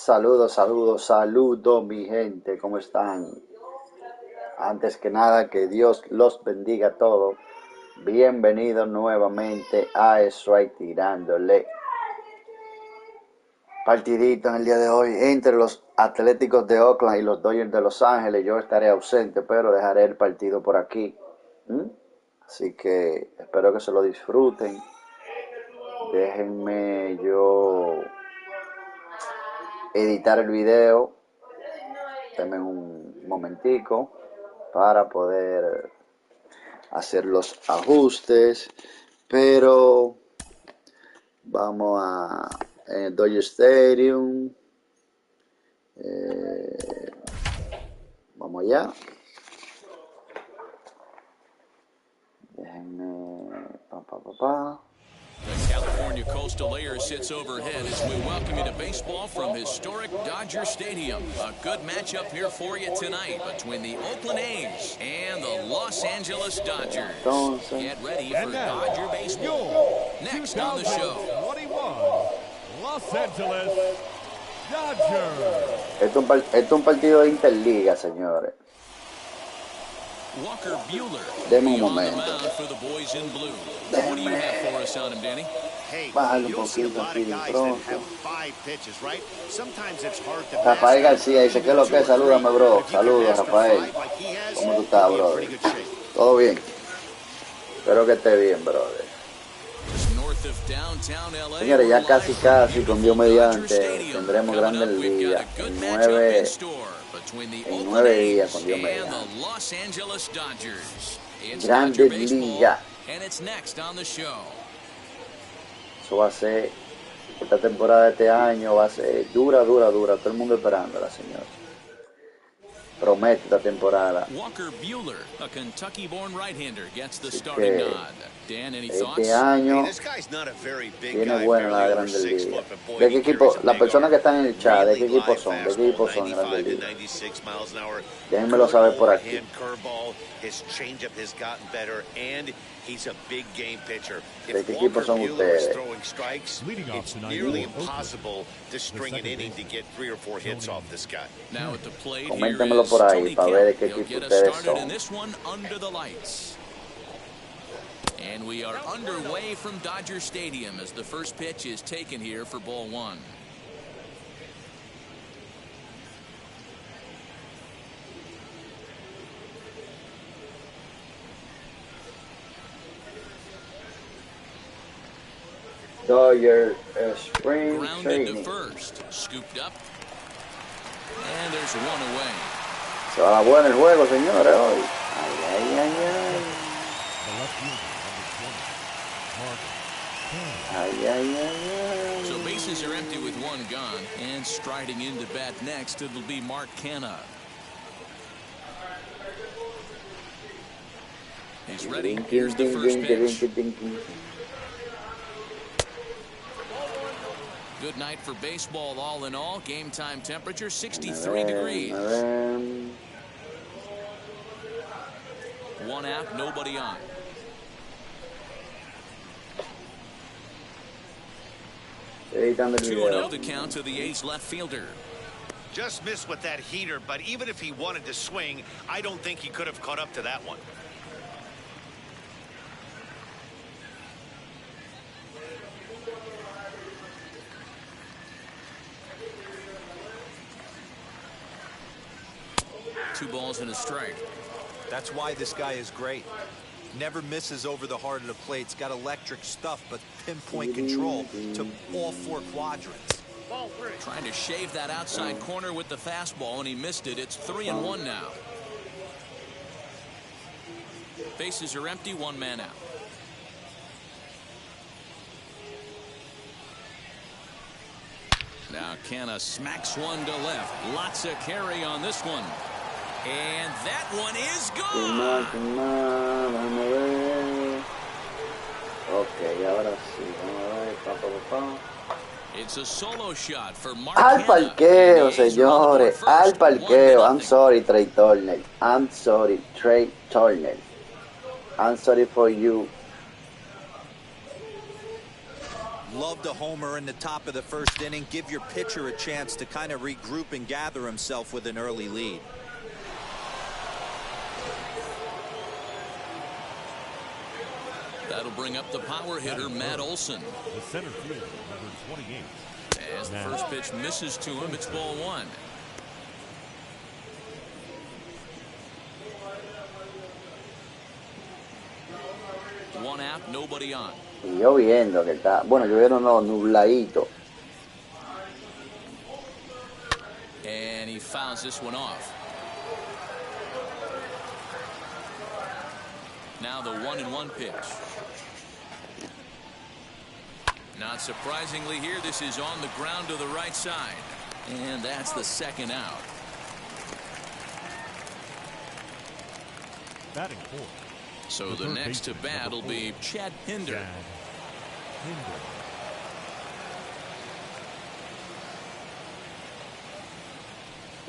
Saludos, saludos, saludos mi gente, ¿cómo están? Antes que nada, que Dios los bendiga a todos. Bienvenidos nuevamente a Strike tirándole. Partidito en el día de hoy entre los Atléticos de Okland y los Dodgers de Los Ángeles. Yo estaré ausente, pero dejaré el partido por aquí. Así que espero que se lo disfruten. Déjenme yo editar el video. Denme un momentico para poder hacer los ajustes. Pero vamos a Dodger Stadium. Vamos allá. Déjenme The California Coastal Air sits overhead as we welcome you to baseball from historic Dodger Stadium. A good matchup here for you tonight between the Oakland A's and the Los Angeles Dodgers. Get ready for Dodger baseball. Next on the show. 21, Los Angeles Dodgers. Esto es un partido de interliga, señores. Walker Buehler. Deme un momento. Bájale un poquito aquí de pronto. Rafael García dice, ¿qué es lo que es? Salúdame, bro. Saludos, Rafael. ¿Cómo tú estás, brother? ¿Todo bien? Espero que esté bien, brother. Señores, ya casi, con Dios mediante, tendremos Grandes Ligas en 9 días, con Dios mediante. Grandes Ligas. Eso va a ser, esta temporada de este año va a ser dura. Todo el mundo esperándola, señor. Promete esta temporada. Walker Buehler, a Kentucky-born right-hander, gets the Así starting que nod. Dan, any este thoughts? año tiene buena la Grandes Ligas. ¿De qué equipo? Las personas que están en el chat, ¿de qué equipo son? ¿De qué equipo son en Grandes Ligas? Déjenmelo saber por aquí. ¿De qué equipo son ustedes? Coméntenmelo por ahí para ver de qué equipo ustedes son. And we are underway from Dodger Stadium as the first pitch is taken here for ball one. Dodger Spring Grounded Training. to first, scooped up, and there's one away. Se va bueno el juego, señores, hoy. Ay. So bases are empty with one gone, and striding into bat next, it'll be Mark Canha. He's ready. Here's the first pitch. Good night for baseball all in all. Game time temperature 63 degrees. One out, nobody on. 2-0 the count to the A's left fielder. Just missed with that heater, but even if he wanted to swing, I don't think he could have caught up to that one. Two balls and a strike. That's why this guy is great. Never misses over the heart of the plate. He's got electric stuff, but pinpoint control to all four quadrants. Trying to shave that outside corner with the fastball, and he missed it. It's 3-1 now. Bases are empty, one man out. Now Canha smacks one to left. Lots of carry on this one. And that one is gone. Ok, ahora sí. Vamos a ver. It's a solo shot for Mark Al Canha. parqueo, señores. Al parqueo. I'm sorry, Trey Turner. I'm sorry, Trey Turner. I'm sorry for you. Loved a homer in the top of the first inning. Give your pitcher a chance to kind of regroup and gather himself with an early lead. That'll bring up the power hitter, Matt Olson. The center fielder, number 28. As the first pitch misses to him, it's ball one. One out, nobody on. Y lloviendo que está, bueno, llovieron no, nubladito. And he fouls this one off. Now the 1-1 pitch. Not surprisingly here, this is on the ground to the right side. And that's the second out. Batting fourth. So the next to bat will be Chad Pinder.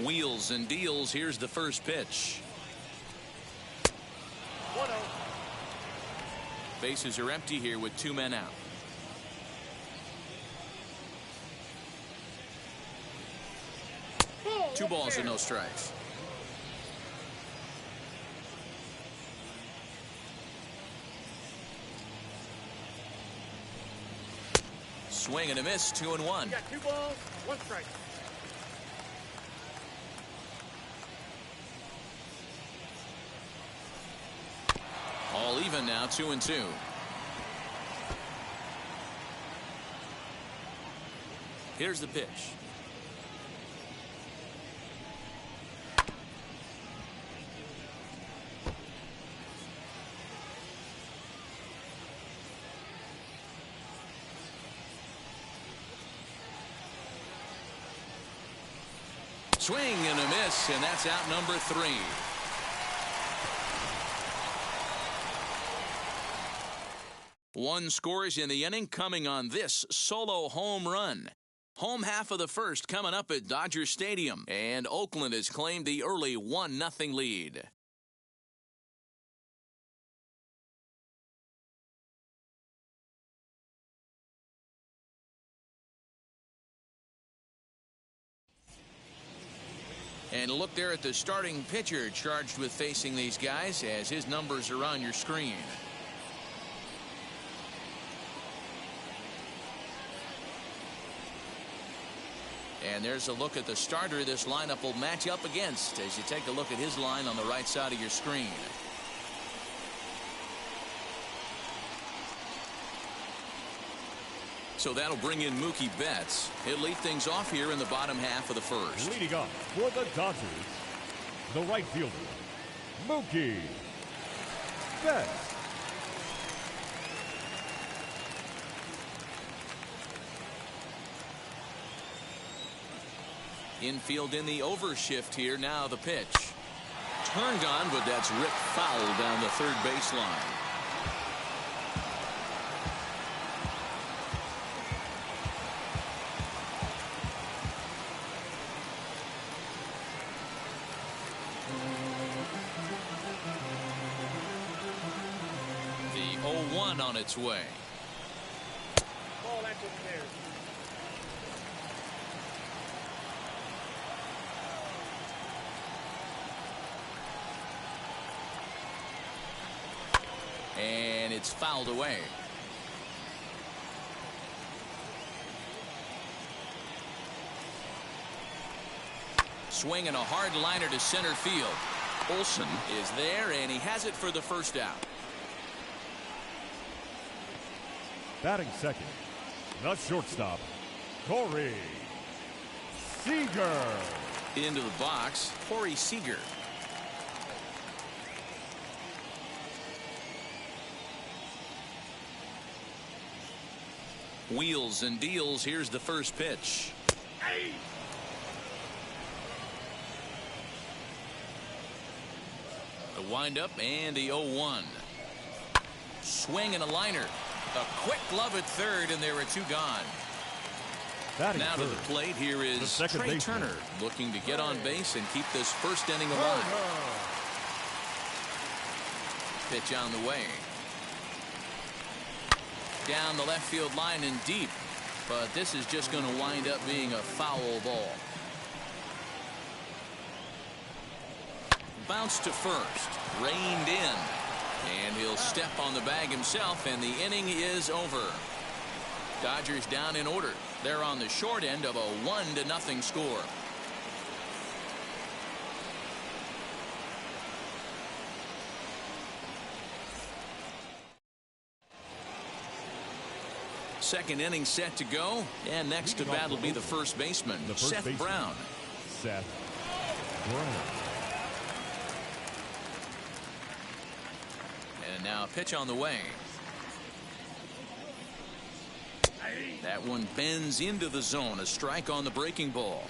Wheels and deals. Here's the first pitch. 1-0. Bases are empty here with 2 men out. Two balls and no strikes. Swing and a miss, 2-1. You got 2 balls, 1 strike. All even now, 2-2. Here's the pitch. Swing and a miss, and that's out number 3. One scores in the inning coming on this solo home run. Home half of the first coming up at Dodger Stadium, and Oakland has claimed the early 1-0 lead. And look there at the starting pitcher charged with facing these guys, as his numbers are on your screen. And there's a look at the starter this lineup will match up against as you take a look at his line on the right side of your screen. So that'll bring in Mookie Betts. He'll lead things off here in the bottom half of the first. Leading off for the Dodgers, the right fielder, Mookie Betts. Infield in the overshift here. Now the pitch. Turned on, but that's ripped foul down the third baseline. The 0-1 on its way. Ball that took care. And it's fouled away. Swing and a hard liner to center field. Olson is there, and he has it for the first out. Batting second, the shortstop, Corey Seager. Into the box, Corey Seager. Wheels and deals. Here's the first pitch. Hey. The windup and the 0-1. Swing and a liner. A quick glove at third, and there are 2 gone. Batting now third, to the plate, here is Trey baseman, Turner looking to get on base and keep this first inning alive. Pitch on the way. Down the left field line and deep. But this is just going to wind up being a foul ball. Bounce to first. Reined in. And he'll step on the bag himself, and the inning is over. Dodgers down in order. They're on the short end of a 1-0 score. Second inning set to go, and next to bat will be the first baseman, Seth Brown. Seth Brown. And now a pitch on the way. That one bends into the zone. A strike on the breaking ball.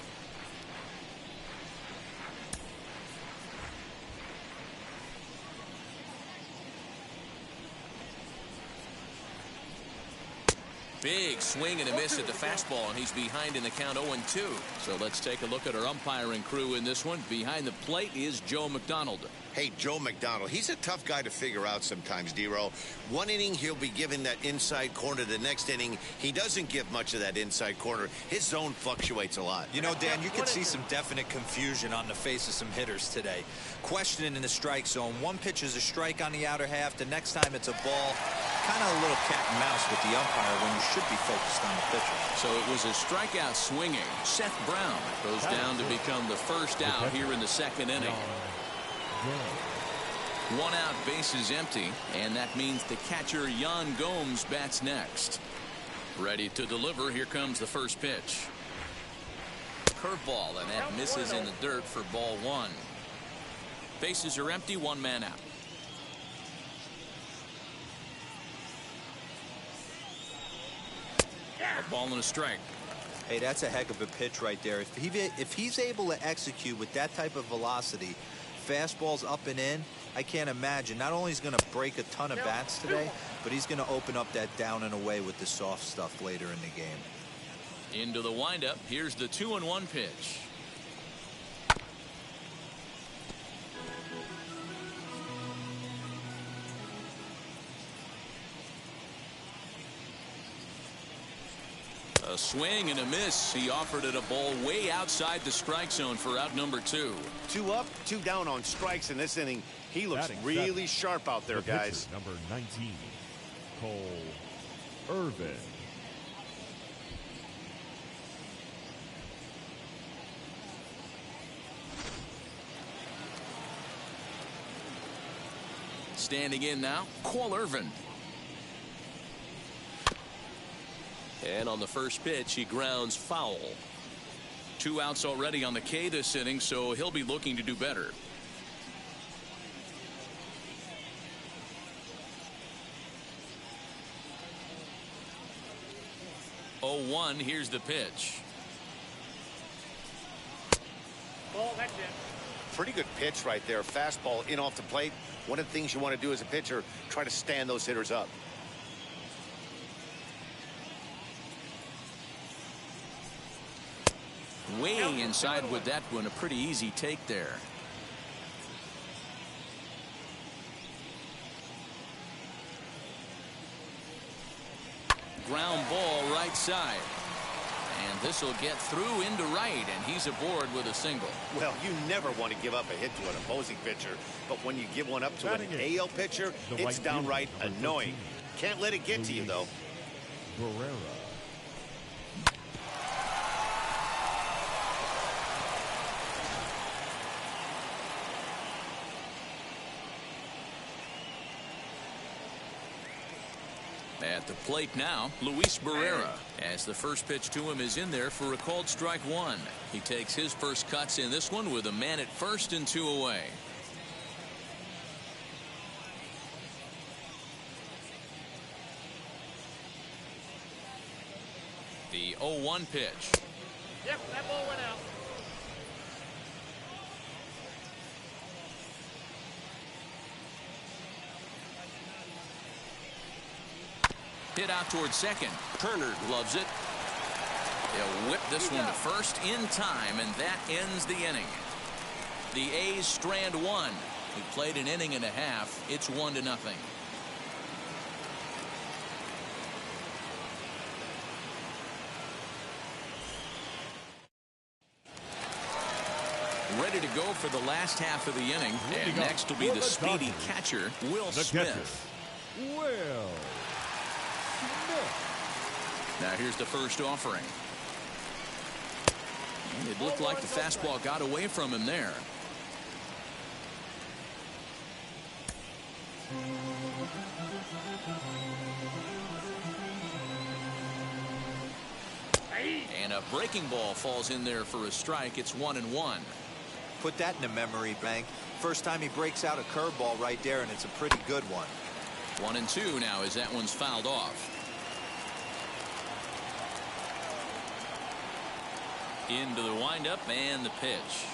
Big swing and a miss at the fastball, and he's behind in the count 0-2. So let's take a look at our umpiring crew in this one. Behind the plate is Joe McDonald. Hey, Joe McDonald, he's a tough guy to figure out sometimes, D-Row. One inning, he'll be giving that inside corner. The next inning, he doesn't give much of that inside corner. His zone fluctuates a lot. You know, Dan, you can see some definite confusion on the face of some hitters today. Questioning in the strike zone. One pitch is a strike on the outer half. The next time it's a ball. Kind of a little cat and mouse with the umpire when you should be focused on the pitcher. So it was a strikeout swinging. Seth Brown goes down to become the first out here in the second inning. 1 out, bases empty, and that means the catcher Yan Gomes bats next. Ready to deliver. Here comes the first pitch. Curveball, and that misses in the dirt for ball 1. Bases are empty, 1 man out. A ball and a strike. Hey, that's a heck of a pitch right there. If he's able to execute with that type of velocity, fastballs up and in, I can't imagine. Not only is he going to break a ton of bats today, but he's going to open up that down and away with the soft stuff later in the game. Into the windup. Here's the 2-1 pitch. A swing and a miss. He offered it a ball way outside the strike zone for out number 2. 2 up, 2 down on strikes in this inning. He looks really sharp out there, guys. Number 19, Cole Irvin. Standing in now, Cole Irvin. And on the first pitch, he grounds foul. 2 outs already on the K this inning, so he'll be looking to do better. Oh, 1, here's the pitch. Ball, that's it. Pretty good pitch right there. Fastball in off the plate. One of the things you want to do as a pitcher, try to stand those hitters up. Way inside with that one. A pretty easy take there. Ground ball right side. And this will get through into right, and he's aboard with a single. Well, you never want to give up a hit to an opposing pitcher, but when you give one up to an AL pitcher, it's downright annoying. Can't let it get to you, though. Barrera. At the plate now, Luis Barrera, as the first pitch to him is in there for a called strike 1. He takes his first cuts in this one with a man at first and 2 away. The 0-1 pitch. Yep, that ball went out. Hit out towards second. Turner gloves it. They'll whip this one to first in time, and that ends the inning. The A's strand 1. We played an inning and a half. It's 1-0. Ready to go for the last half of the inning. And next will be the speedy catcher, Will Smith. Will Smith. Now here's the first offering. And it looked like the fastball got away from him there. And a breaking ball falls in there for a strike. It's 1-1. Put that in the memory bank. First time he breaks out a curveball right there, and it's a pretty good one. 1-2 now as that one's fouled off. Into the windup and the pitch.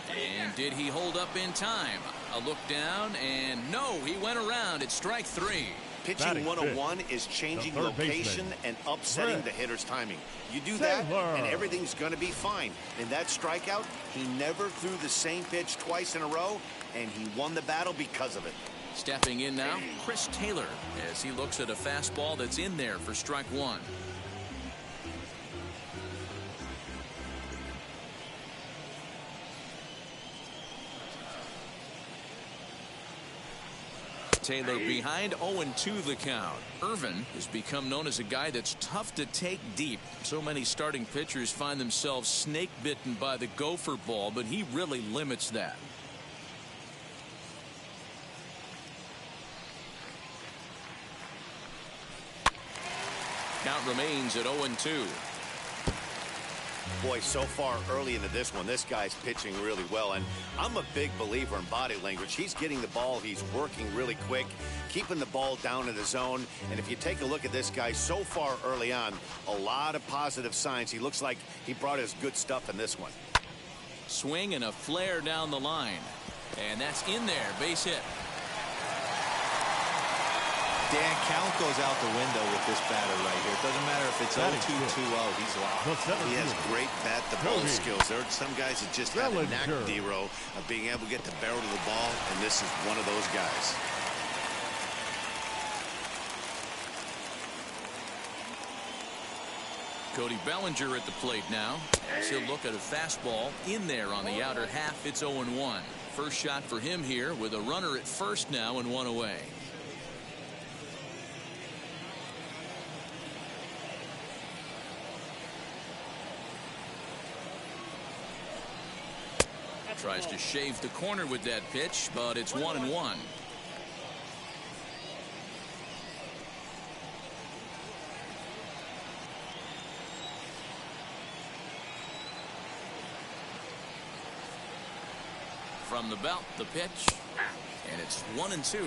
And did he hold up in time? A look down, and no, he went around. It's strike 3. Pitching 101 is changing location and upsetting the hitter's timing. You do that, and everything's going to be fine. In that strikeout, he never threw the same pitch twice in a row, and he won the battle because of it. Stepping in now, Chris Taylor, as he looks at a fastball that's in there for strike 1. Taylor behind, 0-2 the count. Irvin has become known as a guy that's tough to take deep. So many starting pitchers find themselves snake bitten by the gopher ball, but he really limits that. Count remains at 0-2. Boy, so far early into this one, this guy's pitching really well, and I'm a big believer in body language. He's getting the ball, he's working really quick, keeping the ball down in the zone, and if you take a look at this guy so far early on, a lot of positive signs. He looks like he brought his good stuff in this one. Swing and a flare down the line, and that's in there, base hit. Dan, count goes out the window with this batter right here. It doesn't matter if it's 0-2, 2-0. He's locked. He has great bat-to-ball skills. There are some guys that just have a knack, D-Row, of being able to get the barrel of the ball, and this is one of those guys. Cody Bellinger at the plate now. As he'll look at a fastball in there on the outer half. It's 0-1. First shot for him here with a runner at first now and one away. Tries to shave the corner with that pitch, but it's 1-1. From the belt, the pitch, and it's 1-2.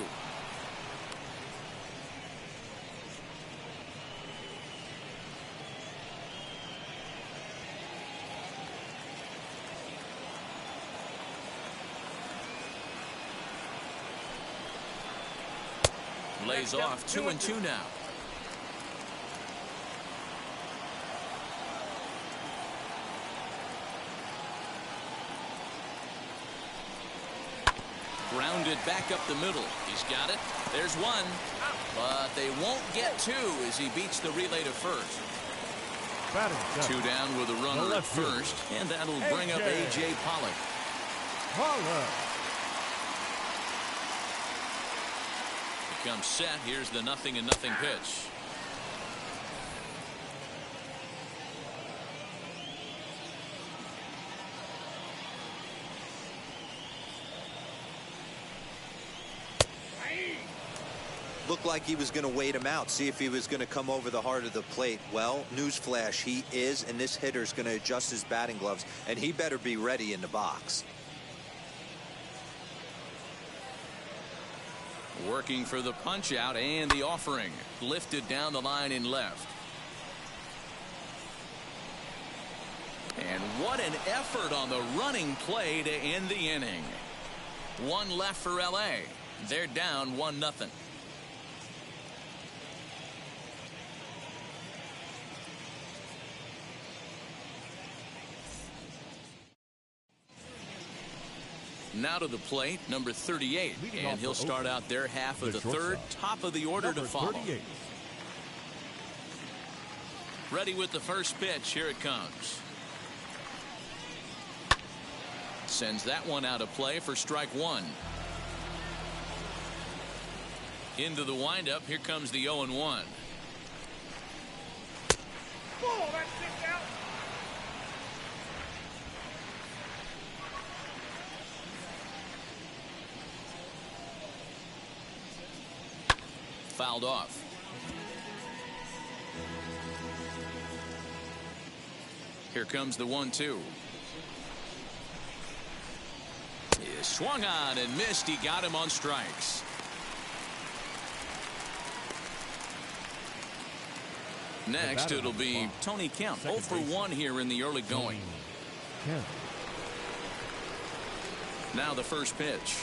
Lays off 2-2 now. Grounded back up the middle. He's got it. There's one. But they won't get two as he beats the relay to first. Two down with a runner at first. And that'll bring up A.J. Pollock. Comes set. Here's the 0-0 pitch. Looked like he was going to wait him out, see if he was going to come over the heart of the plate. Well, newsflash, he is, and this hitter's going to adjust his batting gloves, and he better be ready in the box. Working for the punch out and the offering. Lifted down the line in left. And what an effort on the running play to end the inning. One left for L.A. They're down 1-0. Now to the plate, number 38, and he'll start out their half of the third, top of the order to follow. Ready with the first pitch. Here it comes. Sends that one out of play for strike one. Into the windup. Here comes the 0-1. Ball, that's 6 out. Fouled off. Here comes the 1-2. He swung on and missed. He got him on strikes. Next, it'll be Tony Kemp. 0 for 1 here in the early going. Now the first pitch.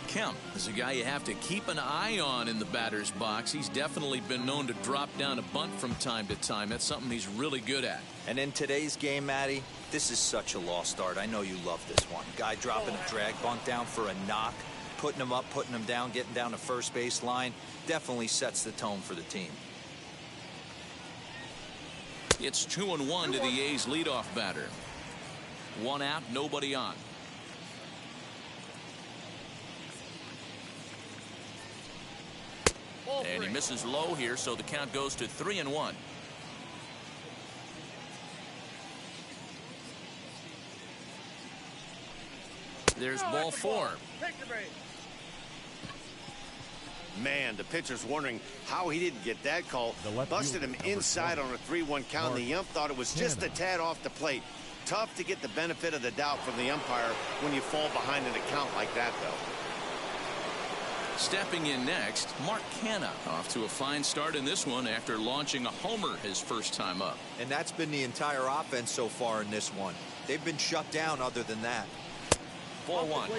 Kemp is a guy you have to keep an eye on in the batter's box. He's definitely been known to drop down a bunt from time to time. That's something he's really good at. And in today's game, Matty, this is such a lost start. I know you love this one. Guy dropping a drag bunt down for a knock, putting him up, putting him down, getting down the first base line. Definitely sets the tone for the team. It's 2-1 to the A's leadoff batter. 1 out, nobody on. And he misses low here, so the count goes to 3-1. There's ball 4. Man, the pitcher's wondering how he didn't get that call. Busted him inside on a 3-1 count. The ump thought it was just a tad off the plate. Tough to get the benefit of the doubt from the umpire when you fall behind an account like that, though. Stepping in next, Mark Canha, off to a fine start in this one after launching a homer his first time up. And that's been the entire offense so far in this one. They've been shut down other than that. Ball 1.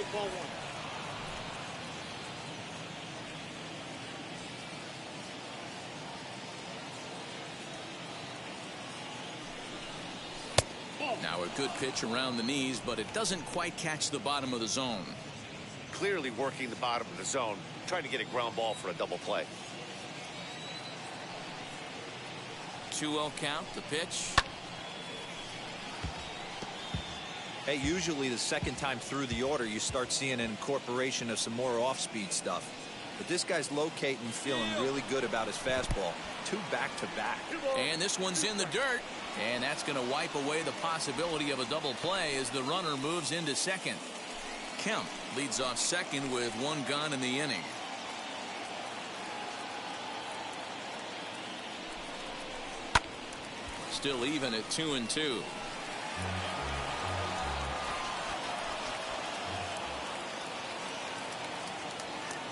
Now a good pitch around the knees, but it doesn't quite catch the bottom of the zone. Clearly working the bottom of the zone, trying to get a ground ball for a double play. 2-0 count, the pitch. Hey, usually the second time through the order, you start seeing an incorporation of some more off-speed stuff. But this guy's locating, feeling really good about his fastball. 2 back-to-back. And this one's in the dirt. And that's going to wipe away the possibility of a double play as the runner moves into second. Kemp leads off second with 1 gone in the inning. Still even at 2-2.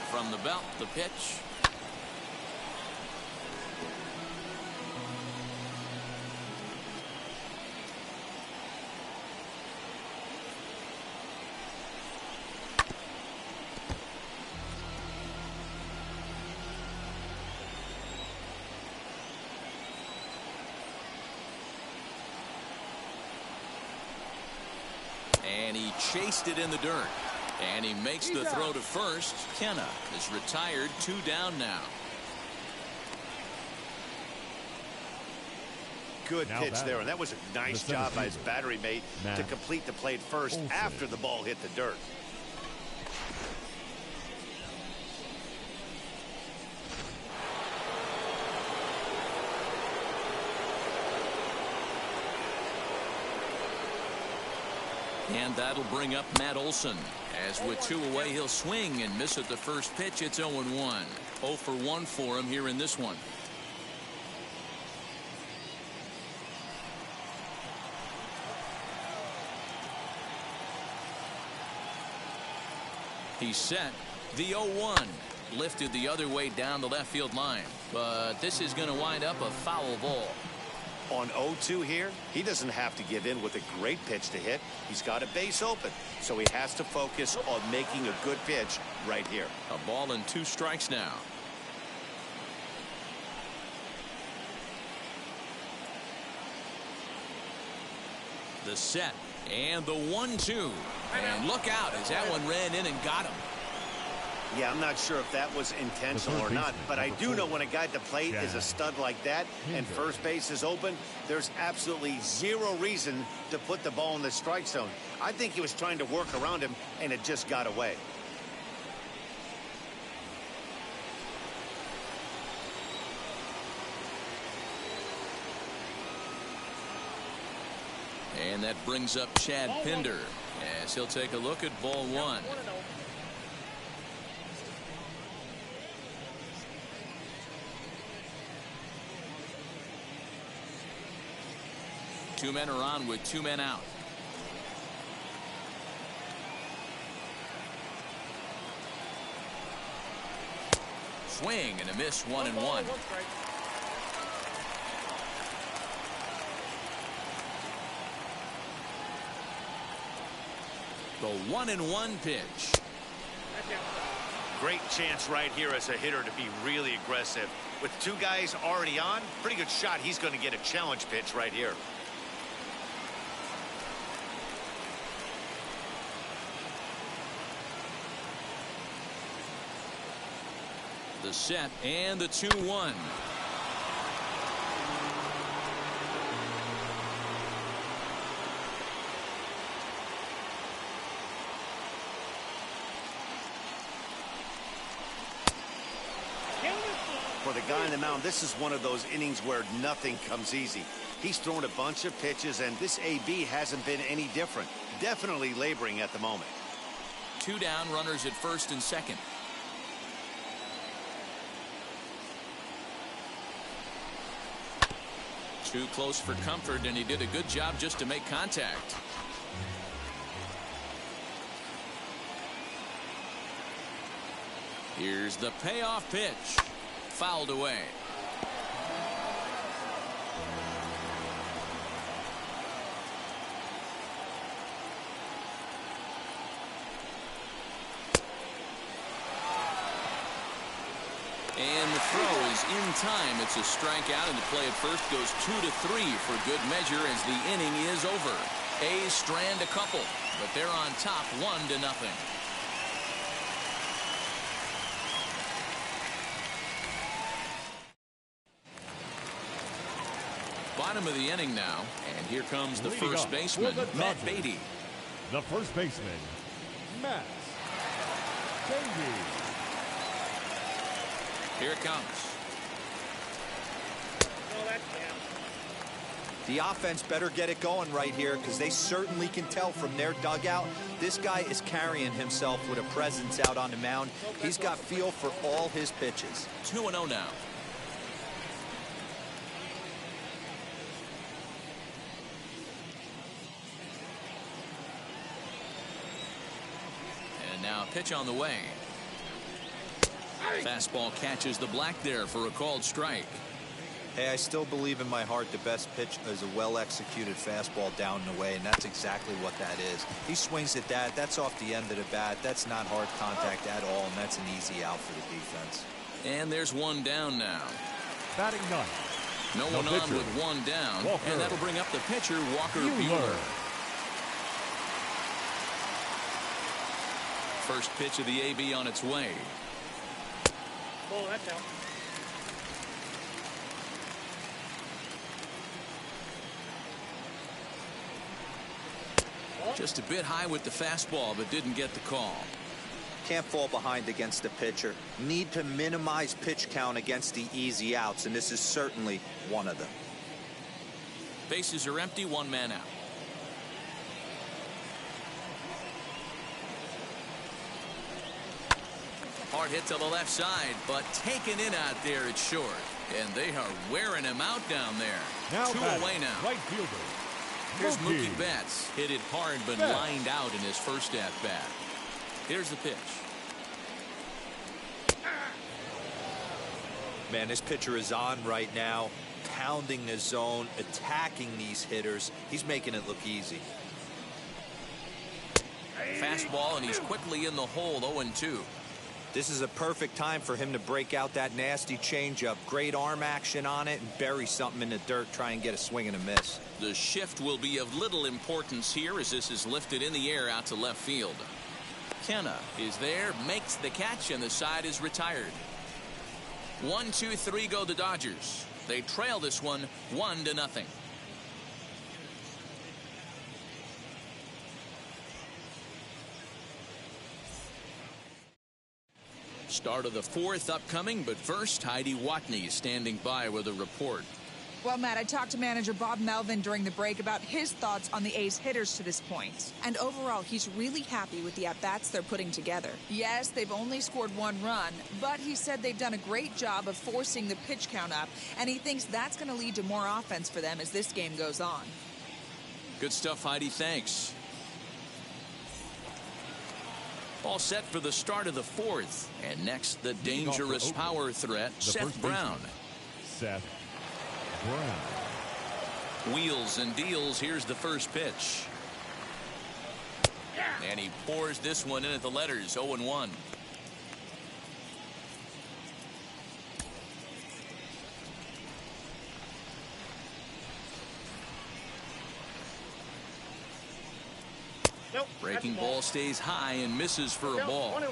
From the belt, the pitch. And he chased it in the dirt. And he makes the throw to first. Canha is retired, 2 down now. Good pitch there, and that was a nice job by his battery mate to complete the play first after the ball hit the dirt. And that'll bring up Matt Olson. As with 2 away, he'll swing and miss at the first pitch. It's 0-1. 0 for 1 for him here in this one. He's set. The 0-1 lifted the other way down the left field line. But this is going to wind up a foul ball. On 0-2 here, he doesn't have to give in with a great pitch to hit. He's got a base open, so he has to focus on making a good pitch right here. A ball and 2 strikes now. The set and the 1-2. And look out as that one ran in and got him. Yeah, I'm not sure if that was intentional or not, but I do know when a guy at the plate is a stud like that and first base is open, there's absolutely zero reason to put the ball in the strike zone. I think he was trying to work around him, and it just got away. And that brings up Chad Pinder as he'll take a look at ball one. Two men are on with two men out. Swing and a miss, 1-1. The 1-1 pitch. Great chance right here as a hitter to be really aggressive. With two guys already on, pretty good shot. He's going to get a challenge pitch right here. The set and the 2-1. For the guy on the mound, this is one of those innings where nothing comes easy. He's thrown a bunch of pitches, and this AB hasn't been any different. Definitely laboring at the moment. Two down, runners at first and second. Too close for comfort, and he did a good job just to make contact. Here's the payoff pitch. Fouled away. And the throw is in time. It's a strikeout, and the play at first goes 2-3 for good measure as the inning is over. A's strand a couple, but they're on top 1-0. Bottom of the inning now, and here comes the first baseman, Matt Beatty. The first baseman, Matt Beatty. Here it comes. The offense better get it going right here, because they certainly can tell from their dugout this guy is carrying himself with a presence out on the mound. He's got feel for all his pitches. 2-0 now. And now a pitch on the way. Fastball catches the black there for a called strike. Hey, I still believe in my heart the best pitch is a well-executed fastball down and away, and that's exactly what that is. He swings at that. That's off the end of the bat. That's not hard contact at all, and that's an easy out for the defense. And there's one down now. Batting ninth. No one on with one down, Walker. and that'll bring up the pitcher, Walker Buehler. First pitch of the AB on its way. Oh, that's out. Just a bit high with the fastball, but didn't get the call. Can't fall behind against the pitcher. Need to minimize pitch count against the easy outs, and this is certainly one of them. Bases are empty, one man out. Hard hit to the left side, but taken in out there, it's short. And they are wearing him out down there. Now Two batting, away now. right fielder. Here's Mookie Betts. Hit it hard, but lined out in his first at-bat. Here's the pitch. Man, this pitcher is on right now, pounding the zone, attacking these hitters. He's making it look easy. Fastball, and he's quickly in the hole, 0-2. This is a perfect time for him to break out that nasty changeup. Great arm action on it and bury something in the dirt, try and get a swing and a miss. The shift will be of little importance here as this is lifted in the air out to left field. McKenna is there, makes the catch, and the side is retired. 1-2-3 go the Dodgers. They trail this one 1-0. Start of the fourth upcoming, but first, Heidi Watney standing by with a report. Well, Matt, I talked to manager Bob Melvin during the break about his thoughts on the A's hitters to this point. And overall, he's really happy with the at-bats they're putting together. Yes, they've only scored 1 run, but he said they've done a great job of forcing the pitch count up, and he thinks that's going to lead to more offense for them as this game goes on. Good stuff, Heidi. Thanks. All set for the start of the fourth. And next, the dangerous power threat, Seth Brown. Seth Brown. Wheels and deals. Here's the first pitch. And he pours this one in at the letters. 0-1. Nope. Breaking ball stays high and misses for a ball. 1-1.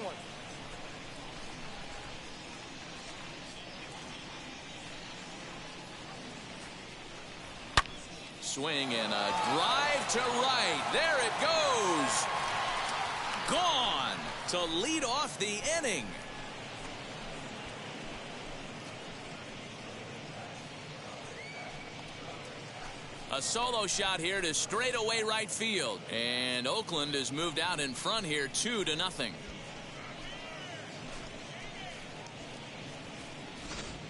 Swing and a drive to right. There it goes. Gone to lead off the inning. A solo shot here to straightaway right field. And Oakland has moved out in front here 2-0.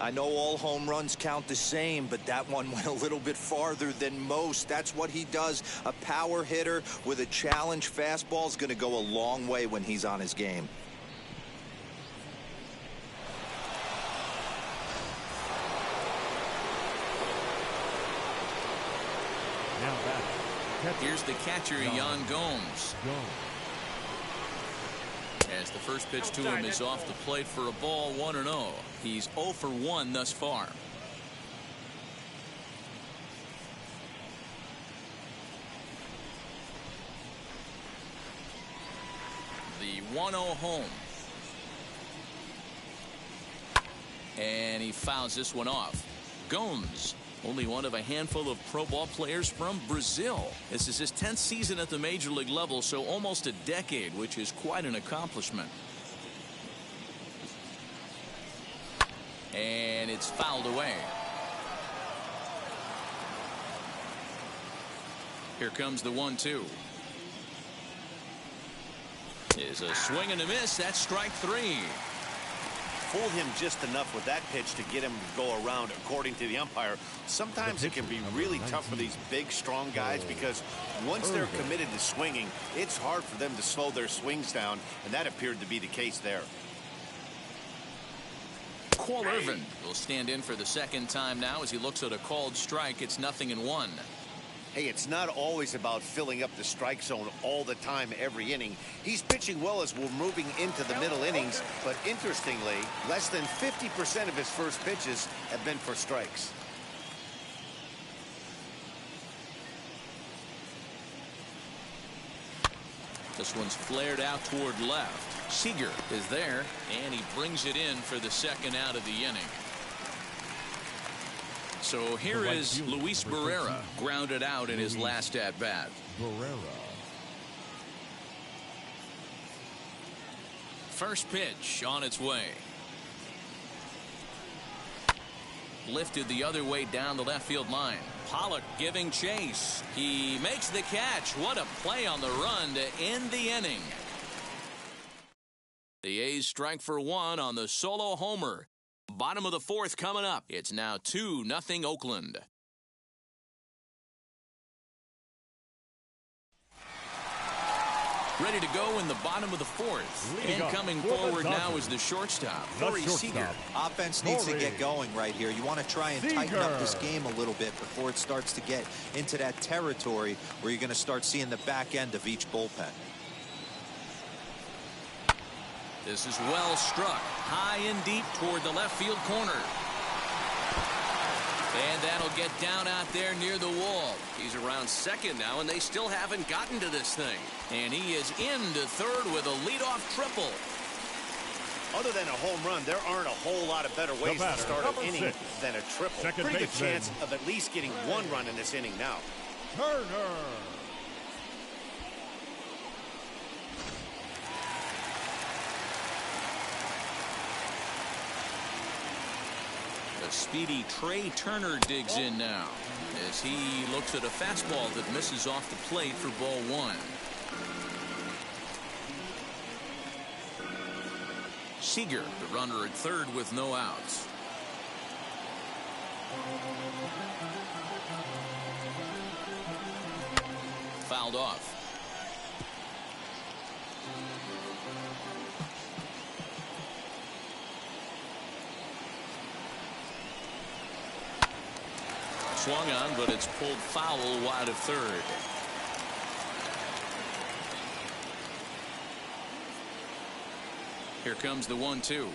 I know all home runs count the same, but that one went a little bit farther than most. That's what he does. A power hitter with a challenge fastball is going to go a long way when he's on his game. Now back. Here's the catcher, Yan Gomes. As the first pitch to him is off the plate for a ball, 1-0. He's 0 for 1 thus far. The 1-0 home. And he fouls this one off. Gomes, only one of a handful of pro ball players from Brazil. This is his 10th season at the major league level, so almost a decade, which is quite an accomplishment. And it's fouled away. Here comes the 1-2. Is a swing and a miss. That's strike 3. Fooled him just enough with that pitch to get him to go around, according to the umpire. Sometimes it can be really tough for these big, strong guys because once they're committed to swinging, it's hard for them to slow their swings down, and that appeared to be the case there. Cole Irvin will stand in for the second time now as he looks at a called strike. It's 0-1. Hey, it's not always about filling up the strike zone all the time, every inning. He's pitching well as we're moving into the middle innings, but interestingly, less than 50% of his first pitches have been for strikes. This one's flared out toward left. Seager is there, and he brings it in for the second out of the inning. So here is Luis Barrera, grounded out in his last at-bat. First pitch on its way. Lifted the other way down the left field line. Pollock giving chase. He makes the catch. What a play on the run to end the inning. The A's strike for 1 on the solo homer. Bottom of the fourth coming up. It's now 2-0 Oakland. Ready to go in the bottom of the fourth. And coming forward now is the shortstop, Corey Seager. Offense needs to get going right here. You want to try and tighten up this game a little bit before it starts to get into that territory where you're going to start seeing the back end of each bullpen. This is well struck, high and deep toward the left field corner. And that'll get down out there near the wall. He's around second now, and they still haven't gotten to this thing. And he is into third with a leadoff triple. Other than a home run, there aren't a whole lot of better ways to start an inning than a triple. Pretty good chance of at least getting one run in this inning now. Turner. The speedy Trey Turner digs in now as he looks at a fastball that misses off the plate for ball one. Seager, the runner at third with no outs. Fouled off. Swung on, but it's pulled foul wide of third. Here comes the 1-2.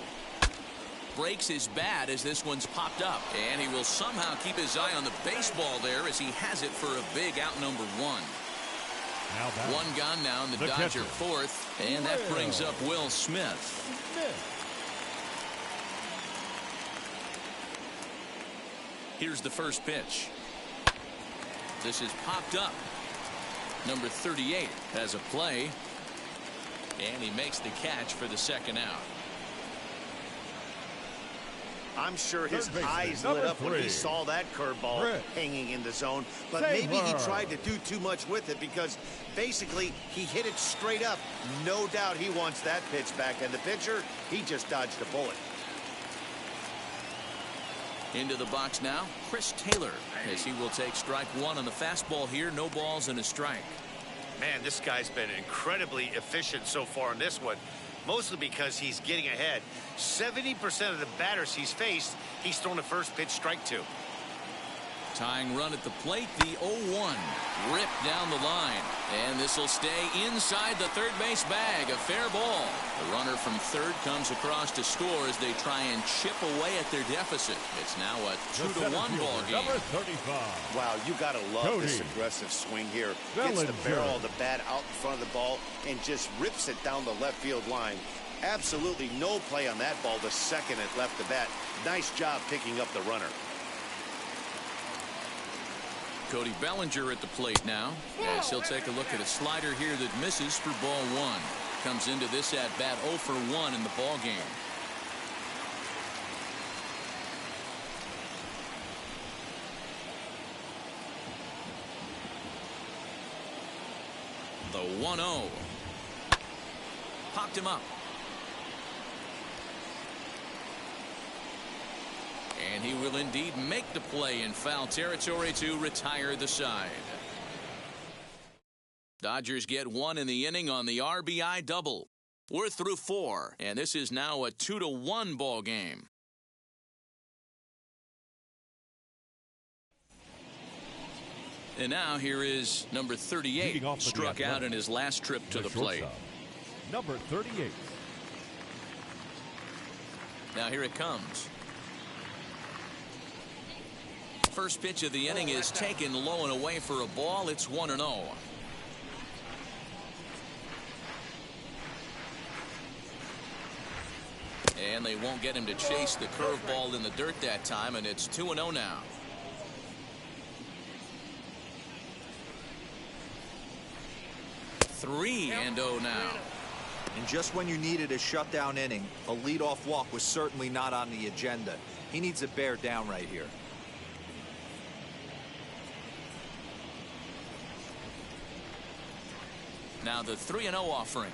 Breaks his bat as this one's popped up, and he will somehow keep his eye on the baseball there as he has it for a big out number one. One gone now in the Dodger fourth, and that brings up Will Smith. Here's the first pitch. This is popped up. Number 38 has a play, and he makes the catch for the second out. I'm sure his eyes lit up when he saw that curveball hanging in the zone, but maybe he tried to do too much with it because basically he hit it straight up. No doubt he wants that pitch back, and the pitcher, he just dodged a bullet. Into the box now, Chris Taylor, as he will take strike one on the fastball here. No balls and a strike. Man, this guy's been incredibly efficient so far in this one, mostly because he's getting ahead. 70% of the batters he's faced, he's thrown a first pitch strike to. Tying run at the plate, the 0-1. Ripped down the line. And this will stay inside the third base bag. A fair ball. The runner from third comes across to score as they try and chip away at their deficit. It's now a 2-1 ball game. Number 35. Wow, you got to love this aggressive swing here. Gets the barrel of the bat out in front of the ball and just rips it down the left field line. Absolutely no play on that ball the second it left the bat. Nice job picking up the runner. Cody Bellinger at the plate now, as he'll take a look at a slider here that misses for ball one. Comes into this at bat 0 for 1 in the ball game. The 1-0. Popped him up. And he will indeed make the play in foul territory to retire the side. Dodgers get one in the inning on the RBI double. We're through 4, and this is now a 2-1 ball game. And now here is number 38, struck out in his last trip to the plate. Number 38. Now here it comes. First pitch of the inning is taken low and away for a ball. It's 1-0. And they won't get him to chase the curveball in the dirt that time, and it's 2-0 now. Three and 0 now. And just when you needed a shutdown inning, a leadoff walk was certainly not on the agenda. He needs to bear down right here. Now the 3-0 offering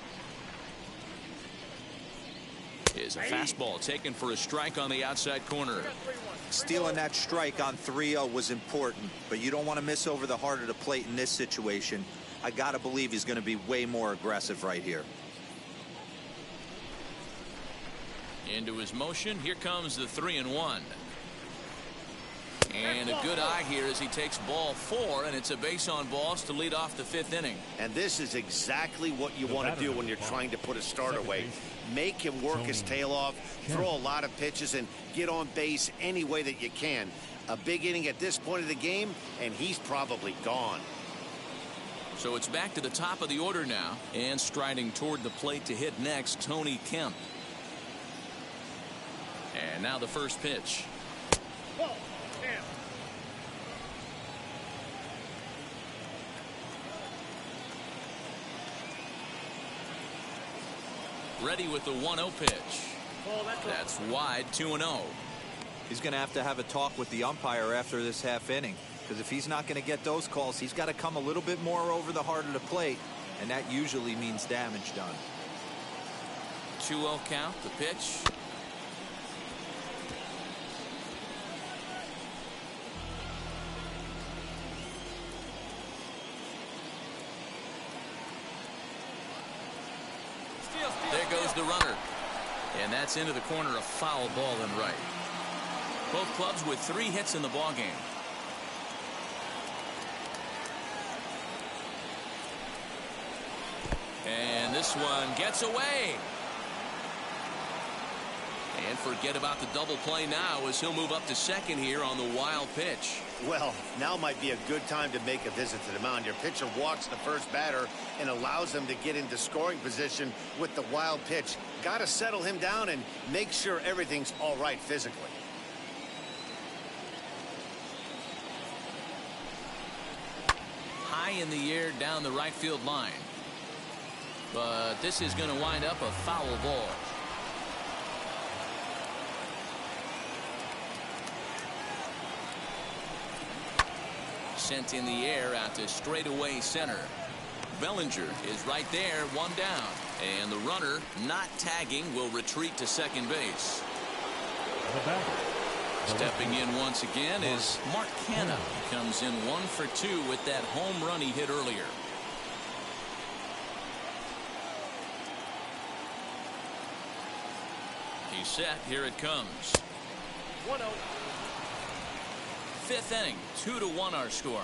is a fastball taken for a strike on the outside corner. Stealing that strike on 3-0 was important, but you don't want to miss over the heart of the plate in this situation. I got to believe he's going to be way more aggressive right here. Into his motion. Here comes the 3-1. And a good eye here as he takes ball 4, and it's a base on balls to lead off the 5th inning. And this is exactly what you want to do when you're trying to put a starter away. Make him work his tail off, throw a lot of pitches, and get on base any way that you can. A big inning at this point of the game, and he's probably gone. So it's back to the top of the order now, and striding toward the plate to hit next, Tony Kemp. And now the first pitch. Ready with the 1-0 pitch. That's wide, 2-0. He's going to have a talk with the umpire after this half inning, because if he's not going to get those calls, he's got to come a little bit more over the heart of the plate, and that usually means damage done. 2-0 count, the pitch. There goes the runner. And that's into the corner, a foul ball and right. Both clubs with 3 hits in the ballgame. And this one gets away. And forget about the double play now as he'll move up to second here on the wild pitch. Well, now might be a good time to make a visit to the mound. Your pitcher walks the first batter and allows him to get into scoring position with the wild pitch. Got to settle him down and make sure everything's all right physically. High in the air down the right field line. But this is going to wind up a foul ball. Sent in the air out to straightaway center. Bellinger is right there, 1 down. And the runner, not tagging, will retreat to second base. Stepping in once again is Mark Canha. Comes in 1 for 2 with that home run he hit earlier. He's set. Here it comes. 1-0. 5th inning, 2-1 our score.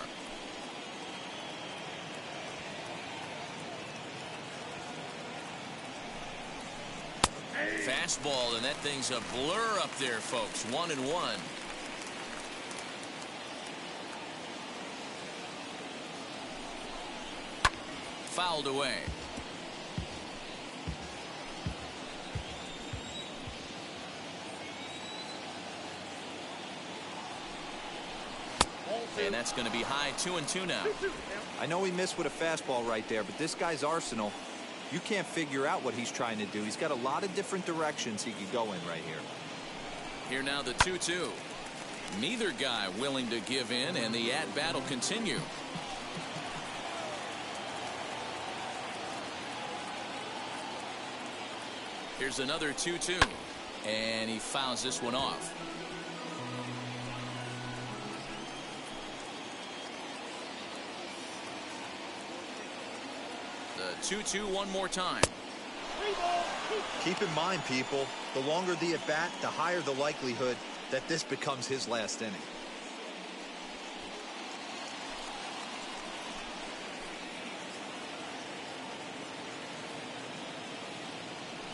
Fastball, and that thing's a blur up there, folks. 1-1. Fouled away. And that's going to be high, 2-2 now. I know he missed with a fastball right there, but this guy's arsenal, you can't figure out what he's trying to do. He's got a lot of different directions he could go in right here. Here now the 2-2. Neither guy willing to give in, and the at-bat will continue. Here's another 2-2. And he fouls this one off. The 2-2 one more time. Keep in mind, people, the longer the at-bat, the higher the likelihood that this becomes his last inning.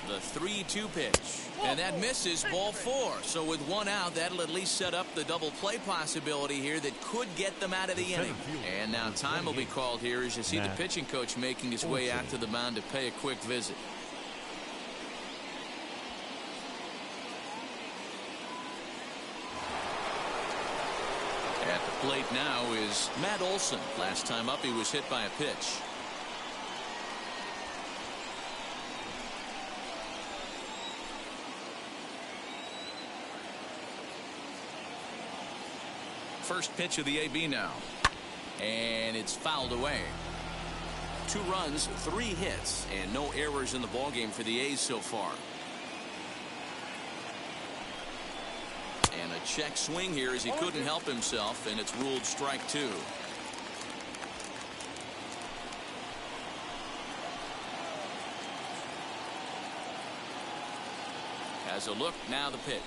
The 3-2 pitch. And that misses, ball 4. So with 1 out, that'll at least set up the double play possibility here that could get them out of the inning. And now time will be called here as you see the pitching coach making his way out to the mound to pay a quick visit. At the plate now is Matt Olson. Last time up he was hit by a pitch. First pitch of the AB now. And it's fouled away. 2 runs, 3 hits, and no errors in the ballgame for the A's so far. And a check swing here as he couldn't help himself, and it's ruled strike 2. Has a look, now the pitch.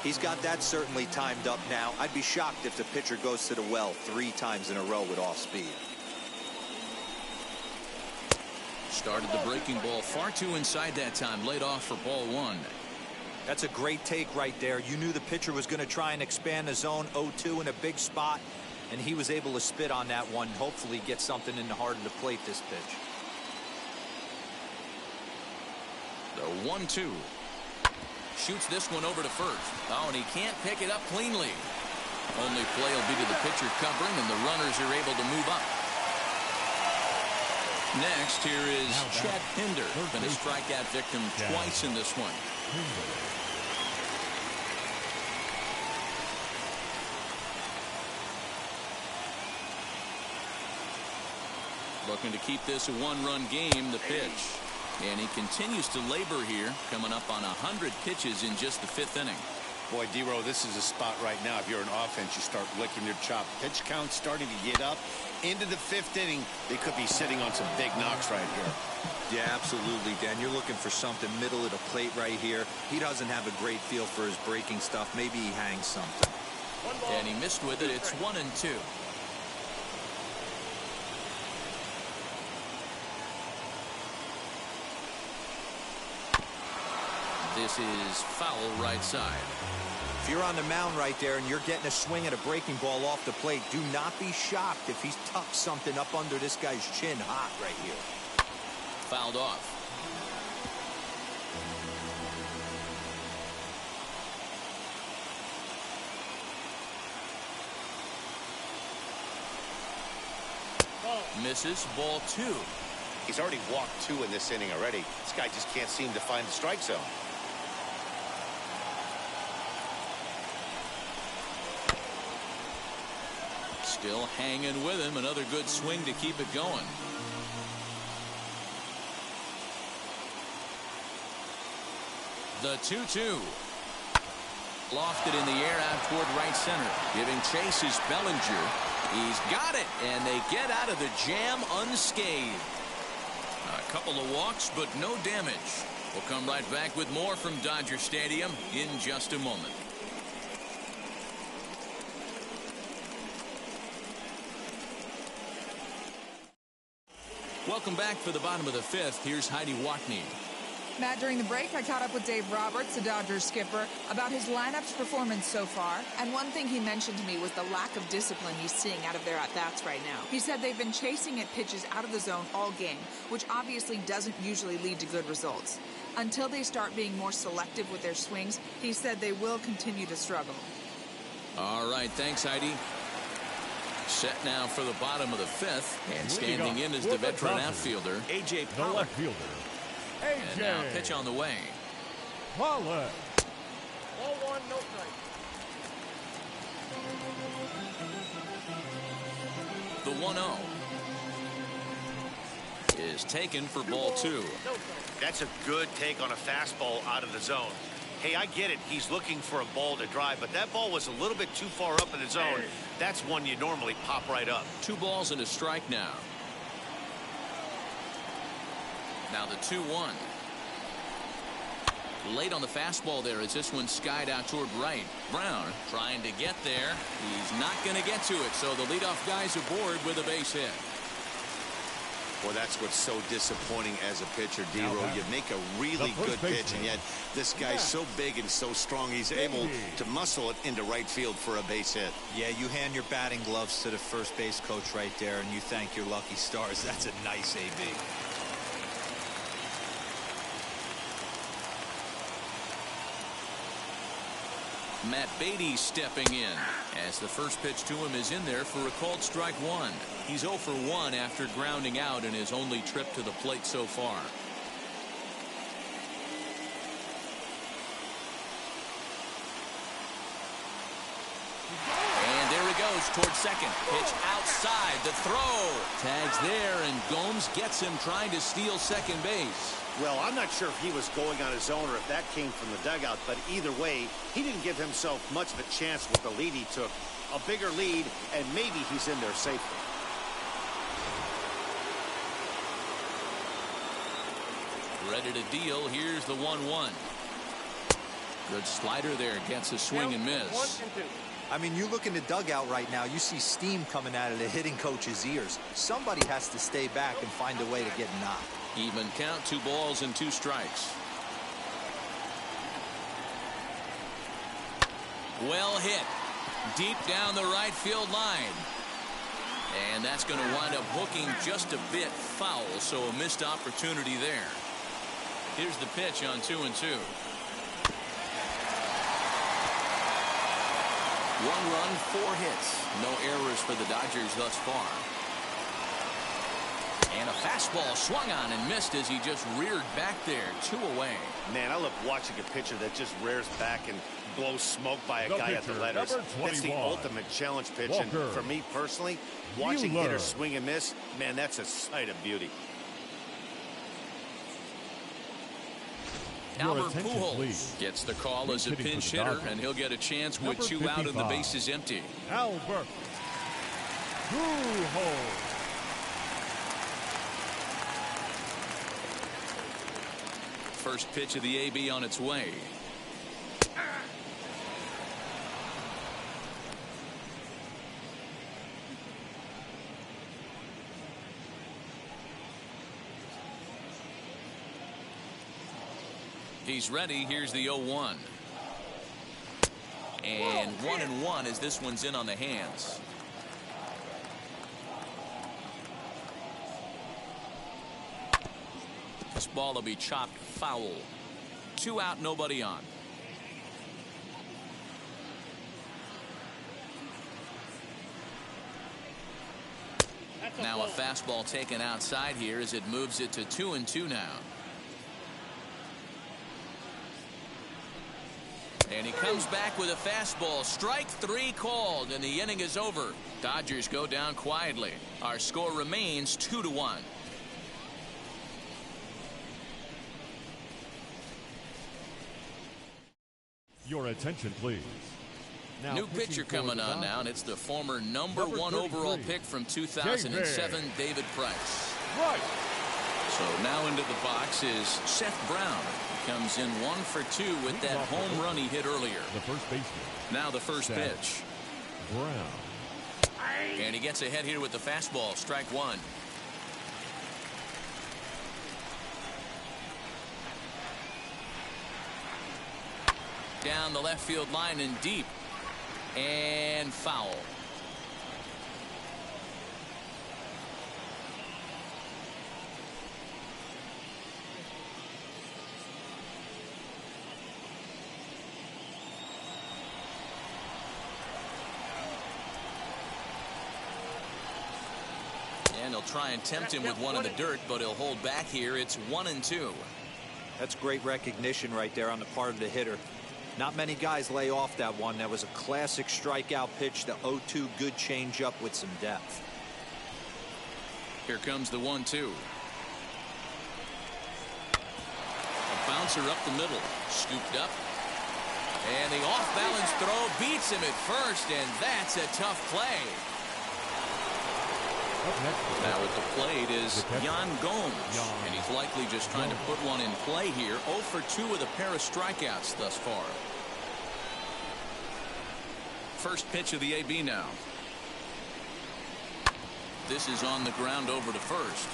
He's got that certainly timed up now. I'd be shocked if the pitcher goes to the well 3 times in a row with off speed. Started the breaking ball far too inside that time. Laid off for ball 1. That's a great take right there. You knew the pitcher was going to try and expand the zone 0-2 in a big spot, and he was able to spit on that one. Hopefully get something in the heart of the plate this pitch. The 1-2. Shoots this one over to first. Oh, and he can't pick it up cleanly. Only play will be to the pitcher covering, and the runners are able to move up. Next, here is Chet Pinder. Been a strikeout victim twice in this one. Looking to keep this a 1-run game, the pitch. And he continues to labor here, coming up on 100 pitches in just the 5th inning. Boy, D-Row, this is a spot right now. If you're an offense, you start licking your chop. Pitch count starting to get up into the 5th inning. They could be sitting on some big knocks right here. Yeah, absolutely, Dan. You're looking for something middle of the plate right here. He doesn't have a great feel for his breaking stuff. Maybe he hangs something. And he missed with it. It's 1-2. This is foul right side. If you're on the mound right there and you're getting a swing at a breaking ball off the plate, do not be shocked if he's tucked something up under this guy's chin hot right here. Fouled off. Misses. Ball 2. He's already walked 2 in this inning already. This guy just can't seem to find the strike zone. Still hanging with him. Another good swing to keep it going. The 2-2. Lofted in the air out toward right center. Giving chase is Bellinger. He's got it, and they get out of the jam unscathed. A couple of walks, but no damage. We'll come right back with more from Dodger Stadium in just a moment. Welcome back for the bottom of the 5th. Here's Heidi Wackney. Matt, during the break, I caught up with Dave Roberts, the Dodgers skipper, about his lineup's performance so far. And one thing he mentioned to me was the lack of discipline he's seeing out of their at-bats right now. He said they've been chasing at pitches out of the zone all game, which obviously doesn't usually lead to good results. Until they start being more selective with their swings, he said they will continue to struggle. All right, thanks, Heidi. Set now for the bottom of the 5th, and standing in is the veteran outfielder, A.J. The Pollock. left fielder, And now pitch on the way. Pollock. Ball 1, no strike. The 1-0 is taken for ball 2. That's a good take on a fastball out of the zone. Hey, I get it. He's looking for a ball to drive, but that ball was a little bit too far up in the zone. That's one you normally pop right up. 2 balls and a strike now. Now the 2-1. Late on the fastball there as this one skied out toward right. Brown trying to get there. He's not going to get to it, so the leadoff guy's aboard with a base hit. Well, that's what's so disappointing as a pitcher, D-Row. You make a really good pitch, and yet this guy's so big and so strong, he's able to muscle it into right field for a base hit. Yeah, you hand your batting gloves to the first base coach right there, and you thank your lucky stars. That's a nice AB. Matt Beatty stepping in as the first pitch to him is in there for a called strike 1. He's 0 for 1 after grounding out in his only trip to the plate so far. And there he goes towards second. Pitch outside. The throw. Tags there, and Gomes gets him trying to steal second base. Well, I'm not sure if he was going on his own or if that came from the dugout, but either way, he didn't give himself much of a chance with the lead he took. A bigger lead, and maybe he's in there safely. Ready to deal. Here's the 1-1. Good slider there. Gets a swing and miss. 1 and 2. I mean, you look in the dugout right now, you see steam coming out of the hitting coach's ears. Somebody has to stay back and find a way to get knocked. Even count, 2 balls and 2 strikes. Well hit. Deep down the right field line. And that's going to wind up hooking just a bit foul, so a missed opportunity there. Here's the pitch on 2 and 2. 1 run, 4 hits. No errors for the Dodgers thus far. And a fastball swung on and missed as he just reared back there. 2 away. Man, I love watching a pitcher that just rears back and blows smoke by a guy at the letters. That's the ultimate challenge pitch. And for me personally, watching hitters swing and miss, man, that's a sight of beauty. Albert Pujols gets the call as a pinch hitter, and he'll get a chance with 2 out and the bases empty. Albert Pujols. First pitch of the AB on its way. He's ready. Here's the 0-1. And 1-1 as this one's in on the hands. This ball will be chopped foul. 2 out, nobody on. Now a fastball taken outside here as it moves it to 2-2 now. And he comes back with a fastball. Strike 3 called, and the inning is over. Dodgers go down quietly. Our score remains 2-1. Your attention, please. Now, new pitcher coming on now, and it's the former number 1 overall pick from 2007, David Price. Right. So now into the box is Seth Brown. Comes in 1 for 2 with that home run he hit earlier. The first baseman. Now the first pitch. Brown. And he gets ahead here with the fastball. Strike 1. Down the left field line and deep. And foul. And he'll try and tempt him with one in the dirt, but he'll hold back here. It's 1-2. That's great recognition right there on the part of the hitter. Not many guys lay off that one. That was a classic strikeout pitch. The 0-2 good changeup with some depth. Here comes the 1-2. A bouncer up the middle. Scooped up. And the off-balance throw beats him at first, and that's a tough play. Now at the plate is Yan Gomes, and he's likely just trying to put one in play here. 0 for 2 with a pair of strikeouts thus far. First pitch of the AB now. This is on the ground over to first.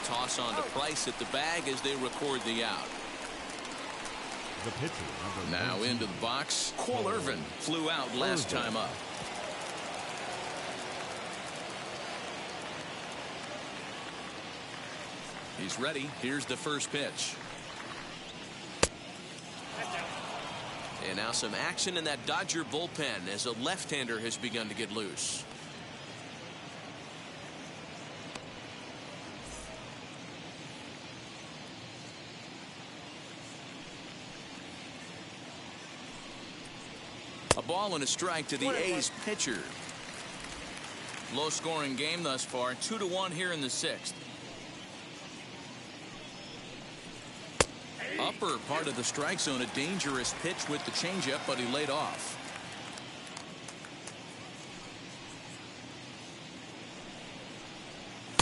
Toss on to Price at the bag as they record the out. The pitcher, now into the box. Cole Irvin flew out last time up. He's ready. Here's the first pitch. And now some action in that Dodger bullpen as a left-hander has begun to get loose. A ball and a strike to the A's pitcher. Low-scoring game thus far. 2-1 here in the 6th. Upper part of the strike zone, a dangerous pitch with the changeup, but he laid off.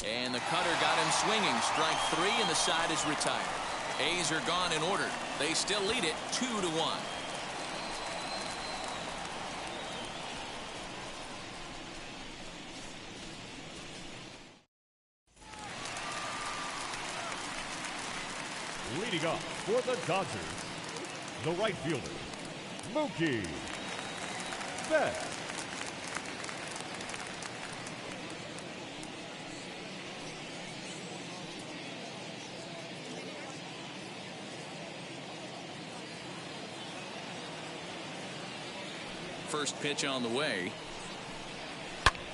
And the cutter got him swinging. Strike 3, and the side is retired. A's are gone in order. They still lead it 2-1. Leading up for the Dodgers, the right fielder, Mookie Betts. First pitch on the way.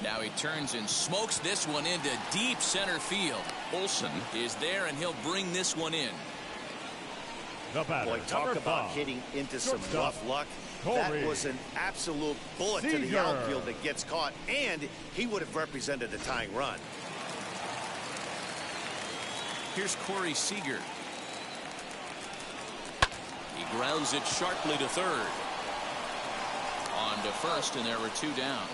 Now he turns and smokes this one into deep center field. Olsen is there, and he'll bring this one in. The batter, Boy, talk about hitting into some rough luck. That was an absolute bullet to the outfield that gets caught, and he would have represented the tying run. Here's Corey Seager. He grounds it sharply to third. On to first, and there were two down.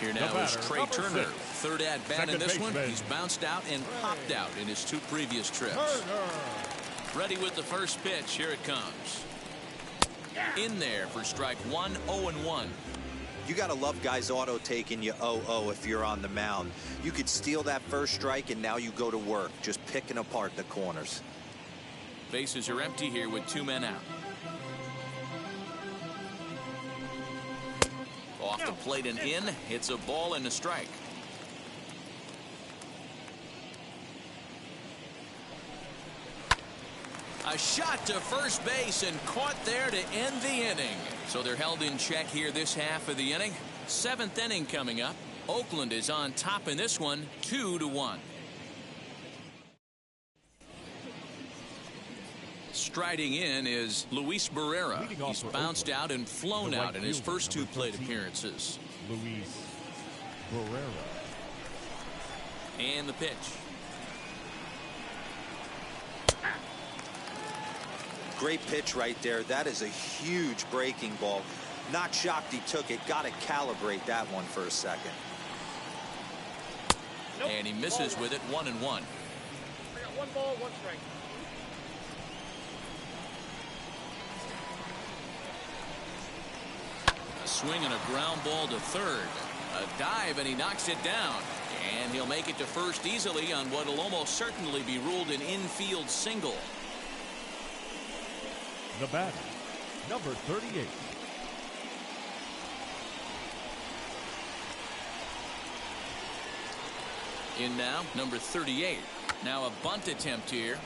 Here now is Trey Turner. Third at bat in this one. He's bounced out and popped out in his two previous trips. Ready with the first pitch. Here it comes. In there for strike one, 0-1. You got to love guys auto taking you 0-0 if you're on the mound. You could steal that first strike, and now you go to work, just picking apart the corners. Bases are empty here with two men out. Off the plate and in. It's a ball and a strike. A shot to first base and caught there to end the inning. So they're held in check here this half of the inning. Seventh inning coming up. Oakland is on top in this one, 2-1. Striding in is Luis Barrera. He's bounced out and flown out in his first two plate appearances. Luis Barrera. And the pitch. Great pitch right there. That is a huge breaking ball. Not shocked he took it. Got to calibrate that one for a second. And he misses with it, 1-1. I got one ball, one strike. A swing and a ground ball to third. A dive, and he knocks it down. And he'll make it to first easily on what will almost certainly be ruled an infield single. The batter, number 38. In now, number 38. Now a bunt attempt here.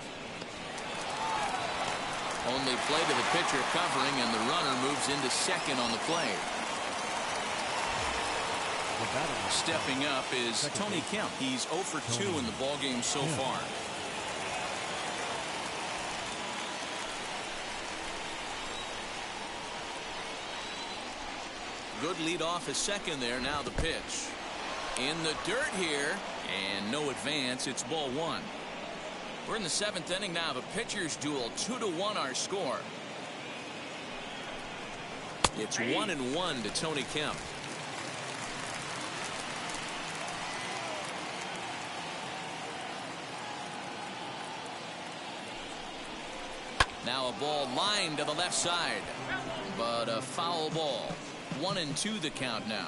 Only play to the pitcher covering, and the runner moves into second on the play. Stepping up is Tony Kemp. He's 0 for 2 in the ballgame so far. Good lead off his second there. Now the pitch. In the dirt here, and no advance. It's ball one. We're in the seventh inning now of a pitcher's duel. 2-1 our score. It's 1-1 to Tony Kemp. Now a ball lined to the left side, but a foul ball. 1-2 the count now.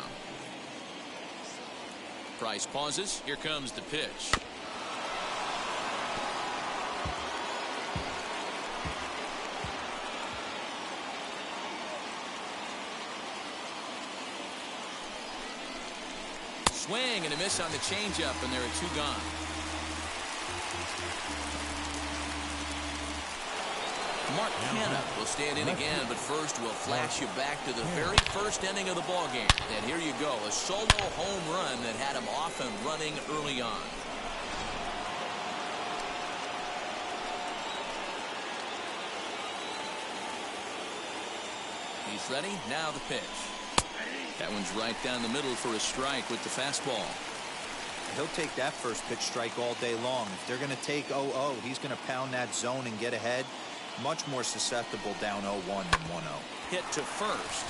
Price pauses. Here comes the pitch. Swing and a miss on the changeup, and there are two gone. Mark Canha will stand in again, but first we'll flash you back to the very first inning of the ballgame. And here you go, a solo home run that had him off and running early on. He's ready. Now the pitch. That one's right down the middle for a strike with the fastball. He'll take that first pitch strike all day long. If they're going to take 0-0, he's going to pound that zone and get ahead. Much more susceptible down 0-1 than 1-0. Hit to first.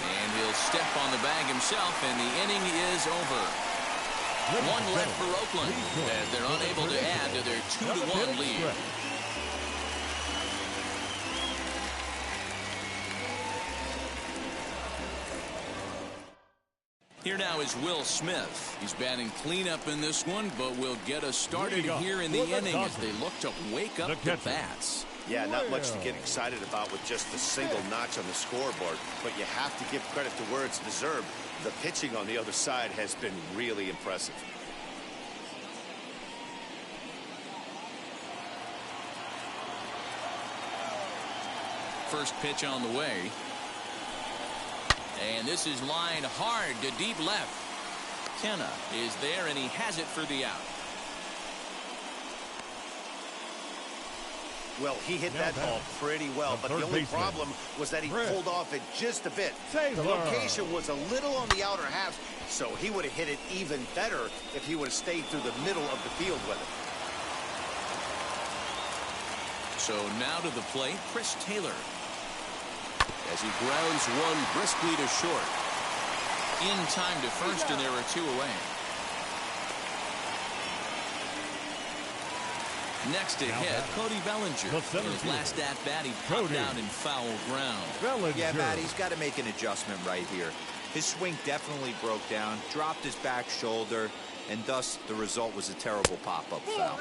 And he'll step on the bag himself, and the inning is over. One left for Oakland as they're unable to add to their 2-1 lead. Here now is Will Smith. He's batting cleanup in this one, but will get us started here in the inning as they look to wake up the bats. Yeah, not much to get excited about with just a single notch on the scoreboard, but you have to give credit to where it's deserved. The pitching on the other side has been really impressive. First pitch on the way. And this is lined hard to deep left. Kenna is there, and he has it for the out. Well, he hit that ball pretty well, but the only problem was that he pulled off it just a bit. The location was a little on the outer half, so he would have hit it even better if he would have stayed through the middle of the field with it. So now to the plate, Chris Taylor. As he grounds one briskly to short. In time to first, and there are two away. Next to hit, Cody Bellinger. His last at-bat, he popped out in foul ground. Yeah, Matt, he's got to make an adjustment right here. His swing definitely broke down, dropped his back shoulder, and thus the result was a terrible pop-up foul.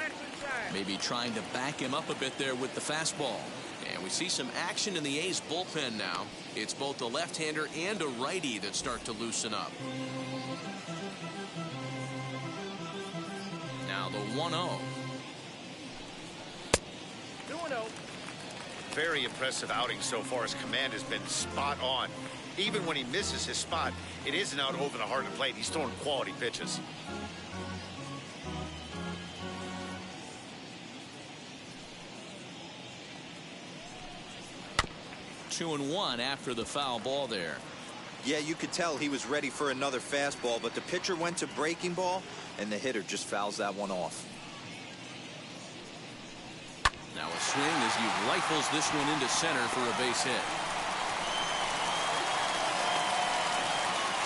Maybe trying to back him up a bit there with the fastball. And we see some action in the A's bullpen now. It's both a left-hander and a righty that start to loosen up. Now the 1-0. 2-0. Very impressive outing so far. His command has been spot on. Even when he misses his spot, it isn't out over the heart of the plate. He's throwing quality pitches. 2-1 after the foul ball there. Yeah, you could tell he was ready for another fastball, but the pitcher went to breaking ball, and the hitter just fouls that one off. Now a swing as he rifles this one into center for a base hit.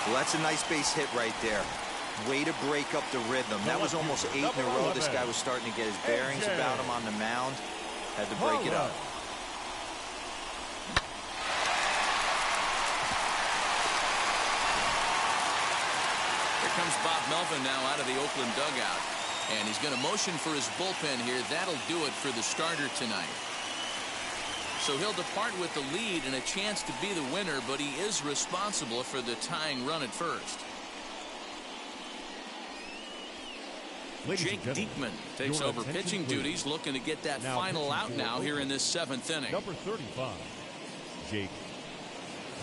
Well, that's a nice base hit right there. Way to break up the rhythm. That was almost 8 in a row. This guy was starting to get his bearings about him on the mound. Had to break it up. Comes Bob Melvin now out of the Oakland dugout, and he's going to motion for his bullpen here. That'll do it for the starter tonight. So he'll depart with the lead and a chance to be the winner, but he is responsible for the tying run at first. Jake Diekman takes over pitching duties, looking to get that final out now here in this 7th inning. Number 35, Jake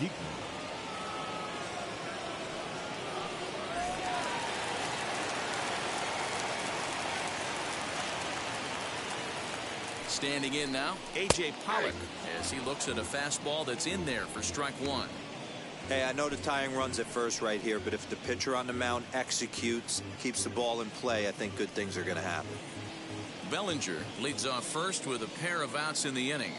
Diekman. Standing in now, A.J. Pollock, as he looks at a fastball that's in there for strike one. Hey, I know the tying run's at first right here, but if the pitcher on the mound executes, keeps the ball in play, I think good things are going to happen. Bellinger leads off first with a pair of outs in the inning.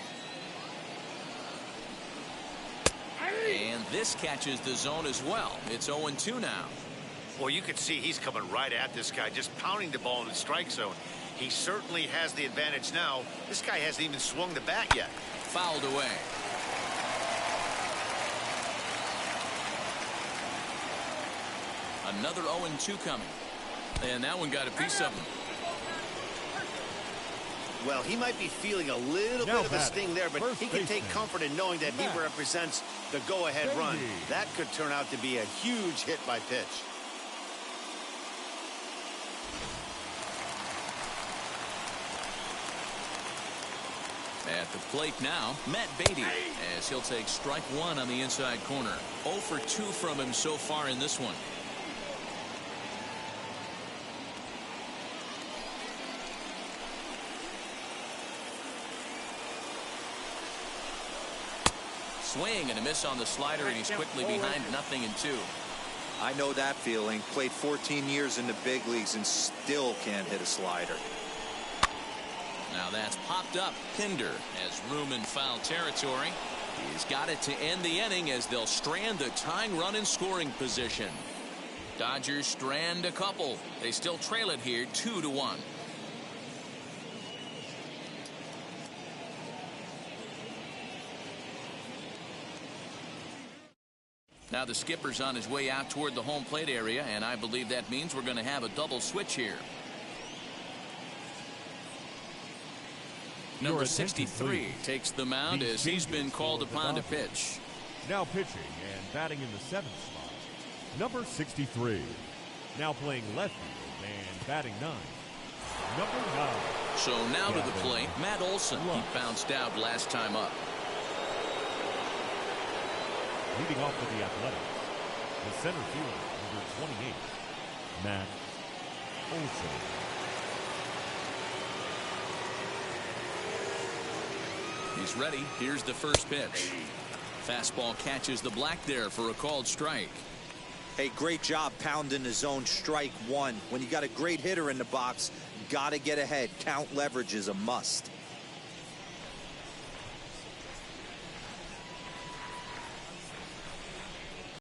And this catches the zone as well. It's 0-2 now. Well, you can see he's coming right at this guy, just pounding the ball in the strike zone. He certainly has the advantage now. This guy hasn't even swung the bat yet. Fouled away. Another 0-2 coming. And that one got a piece of him. Well, he might be feeling a little bit of a sting there, but he can take comfort in knowing that he represents the go-ahead run. That could turn out to be a huge hit by pitch. At the plate now, Matt Beatty, as he'll take strike one on the inside corner. 0 for 2 from him so far in this one. Swing and a miss on the slider, and he's quickly behind 0-2. I know that feeling. Played 14 years in the big leagues and still can't hit a slider. Now that's popped up. Pinder has room in foul territory. He's got it to end the inning as they'll strand the tying run in scoring position. Dodgers strand a couple. They still trail it here 2-1. Now the skipper's on his way out toward the home plate area, and I believe that means we're going to have a double switch here. Number 63 takes the mound as he's been called upon to pitch. Now pitching and batting in the 7th spot, number 63. Now playing left field and batting 9, number 9. So now to the plate, Matt Olson. He bounced out last time up. Leading off for the Athletics, the center fielder, number 28, Matt Olson. He's ready. Here's the first pitch. Fastball catches the black there for a called strike. Hey, great job pounding the zone. Strike 1. When you got a great hitter in the box, got to get ahead. Count leverage is a must.